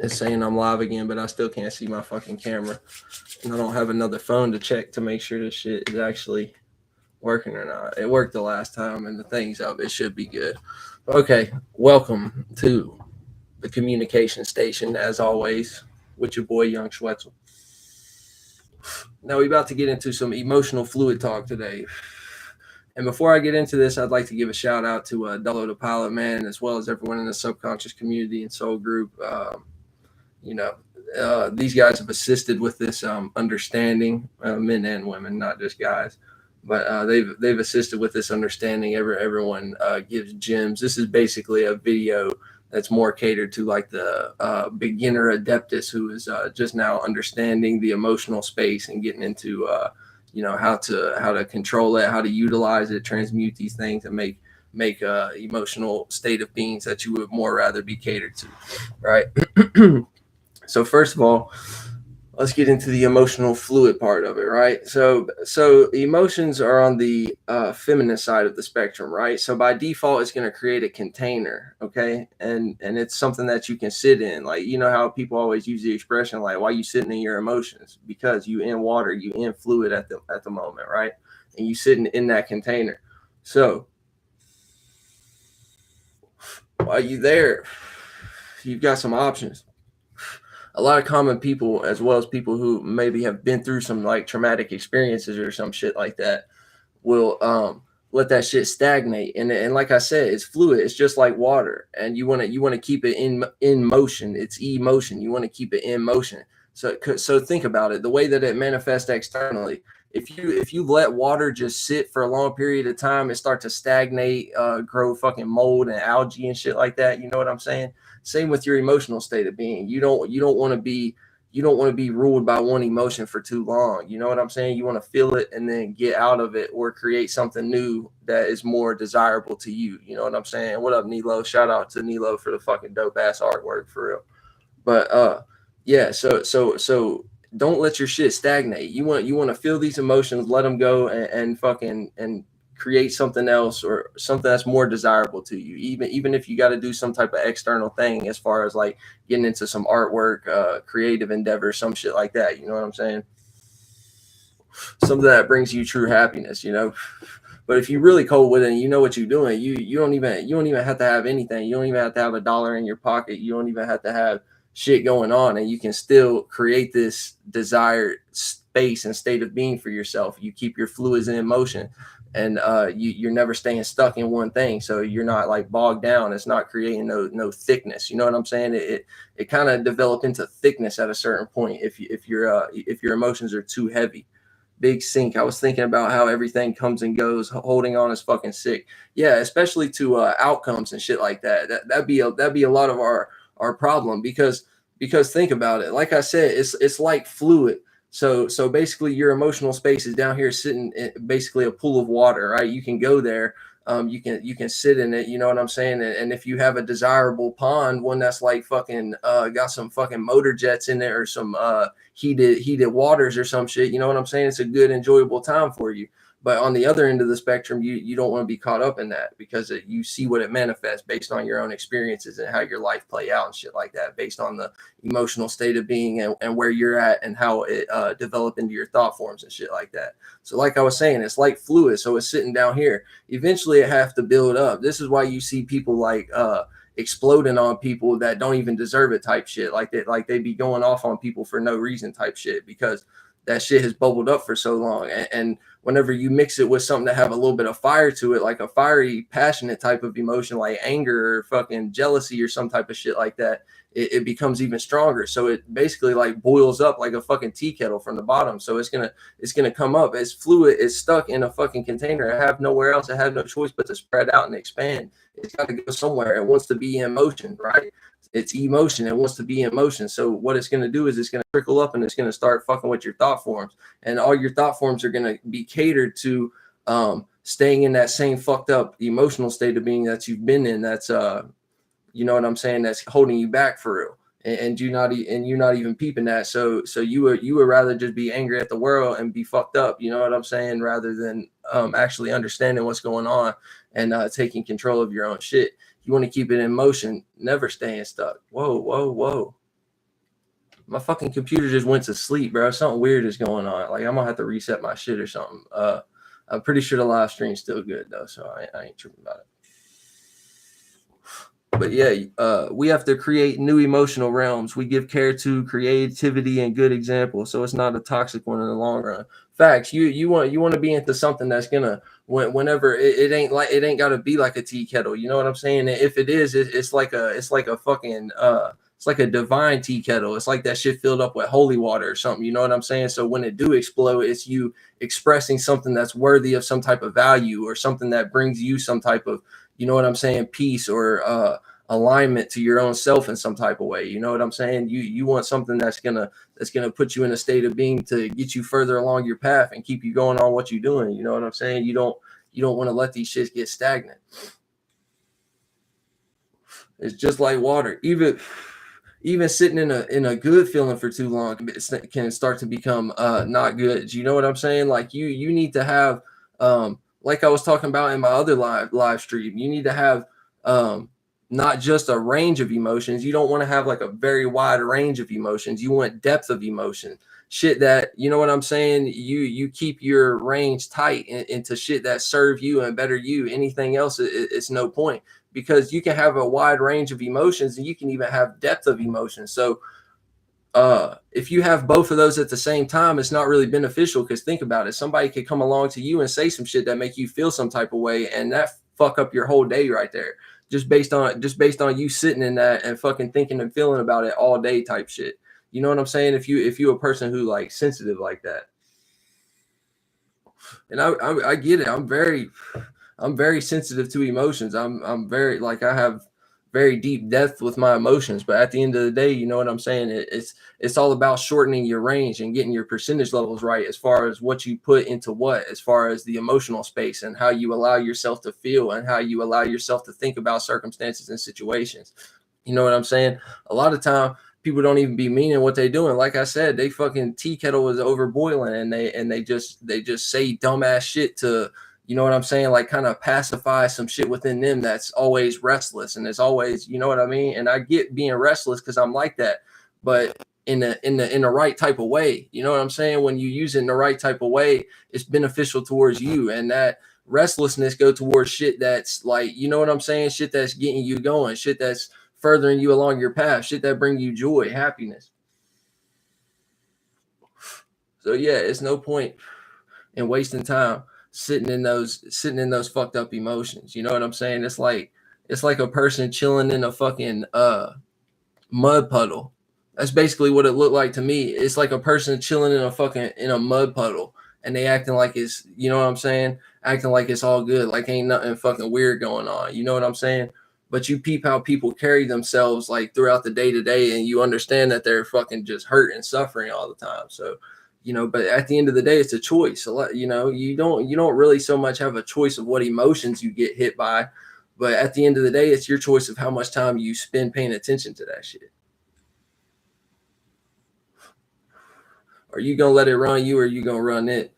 It's saying I'm live again, but I still can't see my fucking camera. And I don't have another phone to check to make sure this shit is actually working or not. It worked the last time, and the things up, it should be good. Okay, welcome to the communication station, as always, with your boy Young Schwetzel. Now, we're about to get into some emotional fluid talk today. And before I get into this, I'd like to give a shout out to Dullo the Pilot Man, as well as everyone in the subconscious community and soul group. You know, these guys have assisted with this understanding, men and women, not just guys. But they've assisted with this understanding. Everyone gives gems. This is basically a video that's more catered to like the beginner adeptus who is just now understanding the emotional space and getting into how to control it, how to utilize it, transmute these things, and make emotional state of beings that you would more rather be catered to, right? So first of all, let's get into the emotional fluid part of it, right? So emotions are on the feminine side of the spectrum, right? So by default, it's going to create a container, okay, and it's something that you can sit in. Like, you know how people always use the expression like, "Why you sitting in your emotions?" Because you in water, you in fluid at the moment, right? And you sitting in that container. So while you there, you've got some options. A lot of common people, as well as people who maybe have been through some like traumatic experiences or some shit like that, will let that shit stagnate. And like I said, it's fluid. It's just like water, and you want to keep it in motion. It's emotion. You want to keep it in motion. So think about it. The way that it manifests externally. If you let water just sit for a long period of time, it start to stagnate, grow fucking mold and algae and shit like that. You know what I'm saying? Same with your emotional state of being. You don't want to be ruled by one emotion for too long. You know what I'm saying? You want to feel it and then get out of it or create something new that is more desirable to you. You know what I'm saying? What up, Nilo? Shout out to Nilo for the fucking dope ass artwork for real. But yeah, so don't let your shit stagnate. You want to feel these emotions, let them go, and fucking and create something else or something that's more desirable to you. Even if you got to do some type of external thing, as far as like getting into some artwork, creative endeavor, some shit like that. You know what I'm saying? Something that brings you true happiness. But if you're really cold with it and you know what you're doing, you don't even have to have anything. You don't even have to have a dollar in your pocket. You don't even have to have shit going on, and you can still create this desired space and state of being for yourself. You keep your fluids in motion, and you're never staying stuck in one thing, so you're not like bogged down. It's not creating no thickness. You know what I'm saying? It kind of develop into thickness at a certain point if your emotions are too heavy. Big sink. I was thinking about how everything comes and goes. Holding on is fucking sick. Yeah, especially to outcomes and shit like that. That'd be a lot of our problem, because think about it. Like I said, it's like fluid. So basically, your emotional space is down here sitting in basically a pool of water, right? You can go there. You can sit in it. You know what I'm saying? And if you have a desirable pond, one that's like fucking got some fucking motor jets in there or some heated waters or some shit. You know what I'm saying? It's a good, enjoyable time for you. But on the other end of the spectrum, you don't want to be caught up in that, because you see what it manifests based on your own experiences and how your life play out and shit like that, based on the emotional state of being and where you're at and how it developed into your thought forms and shit like that. So like I was saying, it's like fluid. So it's sitting down here. Eventually it have to build up. This is why you see people like exploding on people that don't even deserve it type shit, like they be going off on people for no reason type shit, because that shit has bubbled up for so long. And whenever you mix it with something that have a little bit of fire to it, like a fiery, passionate type of emotion, like anger or fucking jealousy or some type of shit like that, it becomes even stronger. So it basically like boils up like a fucking tea kettle from the bottom. So it's gonna come up as fluid. It's stuck in a fucking container. I have nowhere else. I have no choice but to spread out and expand. It's got to go somewhere. It wants to be in motion, right? It's emotion. It wants to be in motion. So what it's going to do is it's going to trickle up and it's going to start fucking with your thought forms. And all your thought forms are going to be catered to staying in that same fucked up emotional state of being that you've been in. That's you know what I'm saying? That's holding you back for real. And you're not even peeping that. So you would rather just be angry at the world and be fucked up. You know what I'm saying? Rather than actually understanding what's going on and taking control of your own shit. You want to keep it in motion, never staying stuck. Whoa, whoa, whoa. My fucking computer just went to sleep, bro. Something weird is going on. Like I'm gonna have to reset my shit or something. I'm pretty sure the live stream's still good though, so I ain't tripping about it. But yeah, we have to create new emotional realms. We give care to creativity and good examples, so it's not a toxic one in the long run. Facts. You want to be into something that's gonna whenever it ain't like it ain't got to be like a tea kettle. You know what I'm saying? If it is, it's like a fucking it's like a divine tea kettle. It's like that shit filled up with holy water or something. You know what I'm saying? So when it do explode, it's you expressing something that's worthy of some type of value or something that brings you some type of, you know what I'm saying, peace or alignment to your own self in some type of way. You know what I'm saying? You want something that's gonna put you in a state of being to get you further along your path and keep you going on what you're doing. You know what I'm saying? You don't want to let these shits get stagnant. It's just like water. Even sitting in a good feeling for too long can start to become not good. You know what I'm saying? Like you need to have like I was talking about in my other live stream, you need to have not just a range of emotions. You don't want to have like a very wide range of emotions. You want depth of emotion. Shit that, you know what I'm saying? You keep your range tight into shit that serve you and better you. Anything else, it's no point, because you can have a wide range of emotions and you can even have depth of emotions. So if you have both of those at the same time, it's not really beneficial, because think about it. Somebody could come along to you and say some shit that make you feel some type of way, and that fuck up your whole day right there. Just based on you sitting in that and fucking thinking and feeling about it all day type shit. You know what I'm saying? If you a person who like sensitive like that. And I get it. I'm very sensitive to emotions. I'm very like I have very deep depth with my emotions. But at the end of the day, you know what I'm saying? It's all about shortening your range and getting your percentage levels right as far as what you put into what, as far as the emotional space and how you allow yourself to feel and how you allow yourself to think about circumstances and situations. You know what I'm saying? A lot of time people don't even be meaning what they doing. Like I said, they fucking tea kettle is over boiling and they just say dumbass shit to, you know what I'm saying, like kind of pacify some shit within them that's always restless and it's always, you know what I mean? And I get being restless because I'm like that, but in the right type of way. You know what I'm saying? When you use it in the right type of way, it's beneficial towards you. And that restlessness go towards shit that's like, you know what I'm saying? Shit that's getting you going, shit that's furthering you along your path, shit that bring you joy, happiness. So yeah, it's no point in wasting time sitting in those fucked up emotions. You know what I'm saying? It's like a person chilling in a fucking mud puddle. That's basically what it looked like to me. It's like a person chilling in a mud puddle and they acting like it's, you know what I'm saying? Acting like it's all good, like ain't nothing fucking weird going on. You know what I'm saying? But you peep how people carry themselves like throughout the day to day, and you understand that they're fucking just hurt and suffering all the time. So, you know, but at the end of the day, it's a choice. A lot, you know, you don't really so much have a choice of what emotions you get hit by, but at the end of the day, it's your choice of how much time you spend paying attention to that shit. Are you gonna let it run you, or are you gonna run it?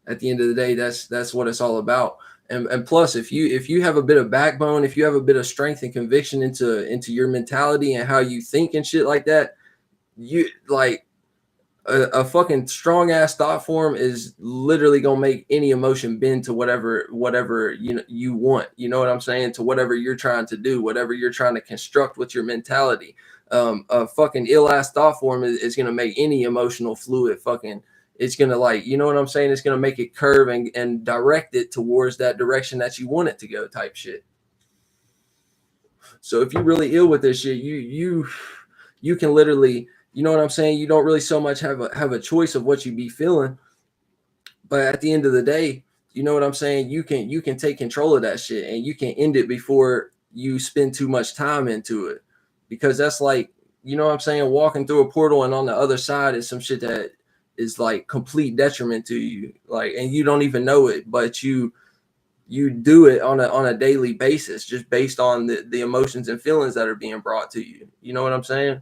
At the end of the day, that's what it's all about. And plus, if you have a bit of backbone, if you have a bit of strength and conviction into your mentality and how you think and shit like that, you like a fucking strong ass thought form is literally gonna make any emotion bend to whatever you know you want. You know what I'm saying? To whatever you're trying to do, whatever you're trying to construct with your mentality. A fucking ill ass thought form is gonna make any emotional fluid fucking. It's gonna, like, you know what I'm saying? It's gonna make it curve and direct it towards that direction that you want it to go, type shit. So if you're really ill with this shit, you can literally, you know what I'm saying? You don't really so much have a choice of what you be feeling, but at the end of the day, you know what I'm saying? You can take control of that shit and you can end it before you spend too much time into it, because that's like, you know what I'm saying? Walking through a portal and on the other side is some shit that is like complete detriment to you, like, and you don't even know it, but you do it on a daily basis just based on the emotions and feelings that are being brought to you. You know what I'm saying?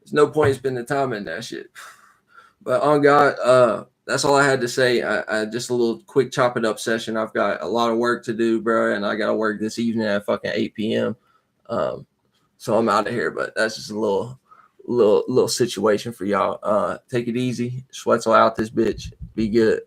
There's no point spending time in that shit. But on God, that's all I had to say. I just a little quick chop it up session. I've got a lot of work to do, bro, and I got to work this evening at fucking 8 p.m. Um, So I'm out of here. But that's just a little situation for y'all. Take it easy. Schwetzel out this bitch. Be good.